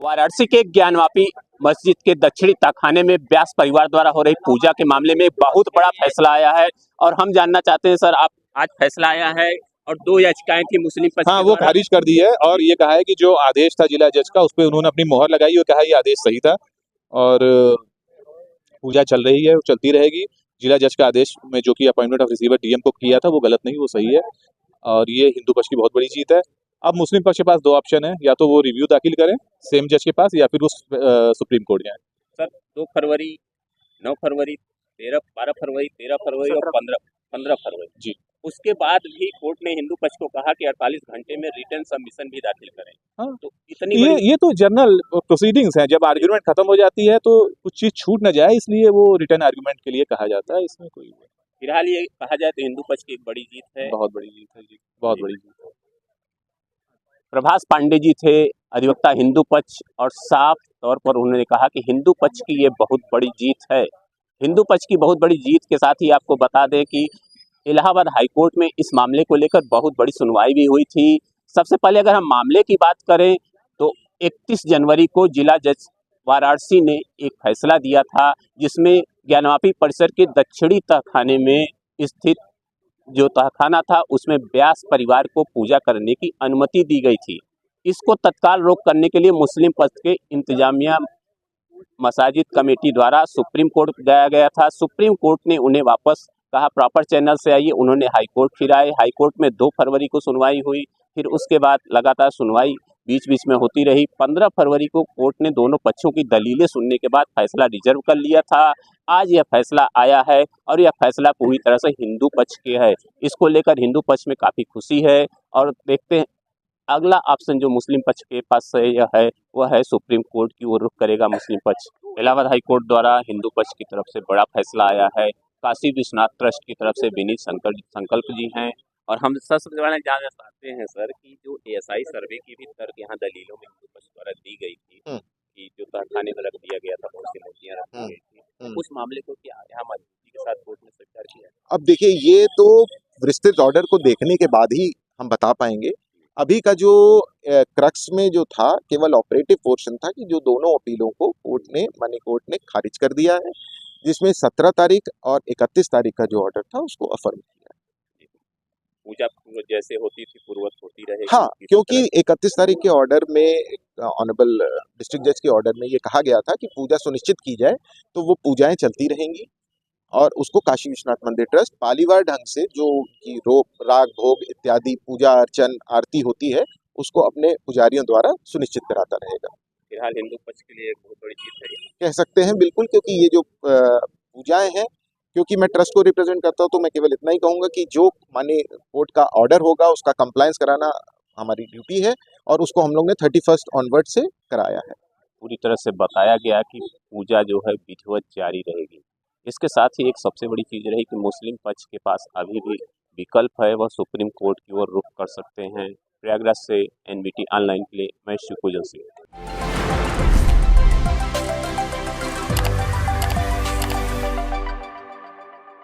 वाराणसी के ज्ञानवापी मस्जिद के दक्षिणी तहखाने में व्यास परिवार द्वारा हो रही पूजा के मामले में बहुत बड़ा फैसला आया है और हम जानना चाहते हैं सर, आप आज फैसला आया है और दो याचिकाएं थी मुस्लिम पक्ष हाँ, के वो द्वारा। खारिज कर दी है और ये कहा है कि जो आदेश था जिला जज का उस पर उन्होंने अपनी मोहर लगाई और कहा ये आदेश सही था और पूजा चल रही है, चलती रहेगी। जिला जज का आदेश में जो कि अपॉइंटमेंट ऑफ रिसीवर डीएम को किया था वो गलत नहीं, वो सही है और ये हिंदू पक्ष की बहुत बड़ी जीत है। अब मुस्लिम पक्ष के पास दो ऑप्शन है, या तो वो रिव्यू दाखिल करें सेम जज के पास या फिर उस सुप्रीम कोर्ट जाएं। सर 2 फरवरी, 9 फरवरी, 12 फरवरी, 13 फरवरी और 15 फरवरी जी। उसके बाद भी कोर्ट ने हिंदू पक्ष को कहा कि 48 घंटे में रिटर्न सबमिशन भी दाखिल करें। हाँ, तो इतनी बड़ी ये तो जनरल प्रोसीडिंग्स हैं। जब आर्ग्यूमेंट खत्म हो जाती है तो कुछ चीज छूट न जाए, इसलिए वो रिटर्न आर्ग्यूमेंट के लिए कहा जाता है। इसमें कोई फिलहाल ये कहा जाए तो हिंदू पक्ष की एक बड़ी जीत है। बहुत बड़ी जीत है जी, बहुत बड़ी जीत है। प्रभास पांडे जी थे अधिवक्ता हिंदू पक्ष और साफ तौर पर उन्होंने कहा कि हिंदू पक्ष की ये बहुत बड़ी जीत है। हिंदू पक्ष की बहुत बड़ी जीत के साथ ही आपको बता दें कि इलाहाबाद हाईकोर्ट में इस मामले को लेकर बहुत बड़ी सुनवाई भी हुई थी। सबसे पहले अगर हम मामले की बात करें तो 31 जनवरी को जिला जज वाराणसी ने एक फैसला दिया था जिसमें ज्ञानवापी परिसर के दक्षिणी तहखाने में स्थित जो तहखाना था उसमें व्यास परिवार को पूजा करने की अनुमति दी गई थी। इसको तत्काल रोक करने के लिए मुस्लिम पक्ष के इंतजामिया मसाजिद कमेटी द्वारा सुप्रीम कोर्ट गया गया था। सुप्रीम कोर्ट ने उन्हें वापस कहा प्रॉपर चैनल से आइए। उन्होंने हाईकोर्ट फिर आए। हाईकोर्ट में 2 फरवरी को सुनवाई हुई, फिर उसके बाद लगातार सुनवाई बीच बीच में होती रही। 15 फरवरी को कोर्ट ने दोनों पक्षों की दलीलें सुनने के बाद फैसला रिजर्व कर लिया था। आज यह फैसला आया है और यह फैसला पूरी तरह से हिंदू पक्ष के है। इसको लेकर हिंदू पक्ष में काफ़ी खुशी है और देखते हैं अगला ऑप्शन जो मुस्लिम पक्ष के पास यह है वह है सुप्रीम कोर्ट की ओर रुख करेगा मुस्लिम पक्ष। इलाहाबाद हाई कोर्ट द्वारा हिंदू पक्ष की तरफ से बड़ा फैसला आया है। काशी विश्वनाथ ट्रस्ट की तरफ से विनीत संकल्प जी हैं और हम सबसे पहले जानना चाहते हैं सर कि जो एएसआई सर्वे की भी तर्क यहाँ दलीलों में हिंदू पक्ष द्वारा दी गई थी कि जो तहखाने में रख दिया गया था बहुत सी मूर्तियाँ रखी गई थी, उस मामले को क्या यहाँ मजबूती के साथ कोर्ट ने स्वीकार किया? अब देखिए, ये तो विस्तृत ऑर्डर को देखने के बाद ही हम बता पाएंगे। अभी का जो क्रक्स में जो था केवल ऑपरेटिव पोर्शन था कि जो दोनों अपीलों को कोर्ट ने खारिज कर दिया है, जिसमें 17 तारीख और 31 तारीख का जो ऑर्डर था उसको अफर्म किया है। पूजा जैसे होती थी पूर्ववत होती रहेगी। हाँ, क्योंकि 31 तारीख के ऑर्डर में ऑनरेबल डिस्ट्रिक्ट जज के ऑर्डर में ये कहा गया था कि पूजा सुनिश्चित की जाए, तो वो पूजाएं चलती रहेंगी और उसको काशी विश्वनाथ मंदिर ट्रस्ट पालीवार ढंग से जो कि राग भोग इत्यादि पूजा अर्चन आरती होती है उसको अपने पुजारियों द्वारा सुनिश्चित कराता रहेगा। फिलहाल हिंदू पक्ष के लिए एक बहुत बड़ी जीत है, कह सकते हैं बिल्कुल, क्योंकि ये जो पूजाएं हैं, क्योंकि मैं ट्रस्ट को रिप्रेजेंट करता हूँ तो मैं केवल इतना ही कहूंगा कि जो माने कोर्ट का ऑर्डर होगा उसका कंप्लायंस कराना हमारी ड्यूटी है और उसको हम लोग ने 31 ऑनवर्ड से कराया है। पूरी तरह से बताया गया कि पूजा जो है विधिवत जारी रहेगी। इसके साथ ही एक सबसे बड़ी चीज़ रही कि मुस्लिम पक्ष के पास अभी भी विकल्प है, वह सुप्रीम कोर्ट की ओर रुख कर सकते हैं। प्रयागराज से एनबीटी ऑनलाइन के लिए मैं शिवपूजन सिंह।